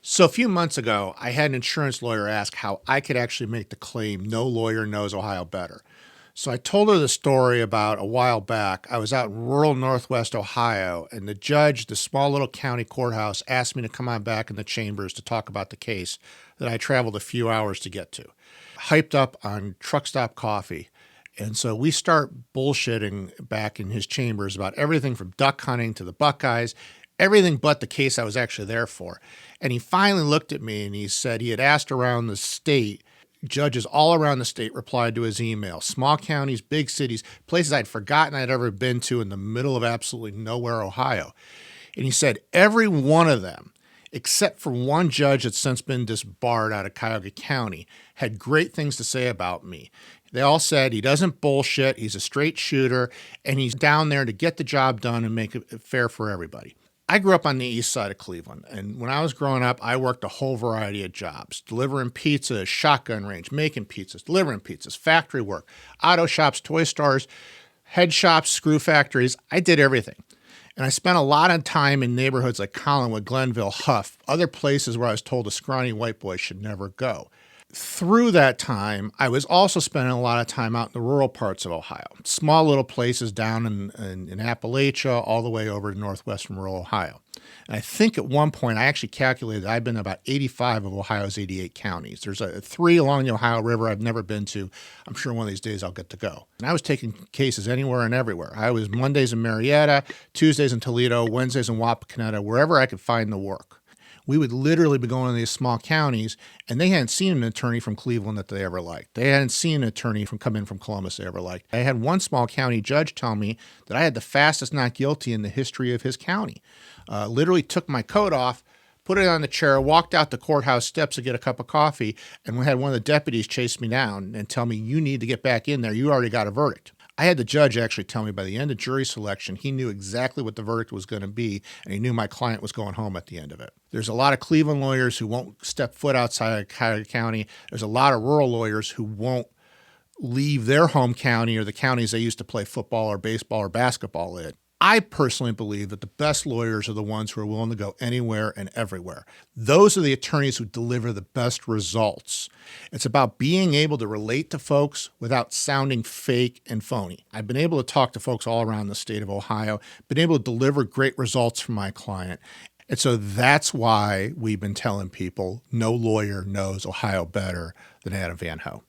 So a few months ago, I had an insurance lawyer ask how I could actually make the claim, "No lawyer knows Ohio better." So I told her the story about a while back. I was out in rural Northwest Ohio, and the judge, the small little county courthouse, asked me to come on back in the chambers to talk about the case that I traveled a few hours to get to. Hyped up on truck stop coffee. And so we start bullshitting back in his chambers about everything from duck hunting to the Buckeyes, everything but the case I was actually there for. And he finally looked at me and he said he had asked around the state. Judges all around the state replied to his email. Small counties, big cities, places I'd forgotten I'd ever been to in the middle of absolutely nowhere, Ohio. And he said every one of them, except for one judge that's since been disbarred out of Cuyahoga County, had great things to say about me. They all said he doesn't bullshit, he's a straight shooter, and he's down there to get the job done and make it fair for everybody. I grew up on the east side of Cleveland, and when I was growing up, I worked a whole variety of jobs, delivering pizzas, shotgun range, making pizzas, delivering pizzas, factory work, auto shops, toy stores, head shops, screw factories. I did everything. And I spent a lot of time in neighborhoods like Collinwood, Glenville, Huff, other places where I was told a scrawny white boy should never go. Through that time, I was also spending a lot of time out in the rural parts of Ohio, small little places down in Appalachia, all the way over to northwestern rural Ohio. And I think at one point, I actually calculated I've been in about 85 of Ohio's 88 counties. There's 3 along the Ohio River I've never been to. I'm sure one of these days I'll get to go. And I was taking cases anywhere and everywhere. I was Mondays in Marietta, Tuesdays in Toledo, Wednesdays in Wapakoneta, wherever I could find the work. We would literally be going to these small counties, and they hadn't seen an attorney from Cleveland that they ever liked. They hadn't seen an attorney come in from Columbus they ever liked. I had one small county judge tell me that I had the fastest not guilty in the history of his county. Literally took my coat off, put it on the chair, walked out the courthouse steps to get a cup of coffee, and we had one of the deputies chase me down and tell me, "You need to get back in there. You already got a verdict." I had the judge actually tell me by the end of jury selection, he knew exactly what the verdict was going to be, and he knew my client was going home at the end of it. There's a lot of Cleveland lawyers who won't step foot outside of Cuyahoga County. There's a lot of rural lawyers who won't leave their home county or the counties they used to play football or baseball or basketball in. I personally believe that the best lawyers are the ones who are willing to go anywhere and everywhere. Those are the attorneys who deliver the best results. It's about being able to relate to folks without sounding fake and phony. I've been able to talk to folks all around the state of Ohio, been able to deliver great results for my client. And so that's why we've been telling people no lawyer knows Ohio better than Adam VanHo.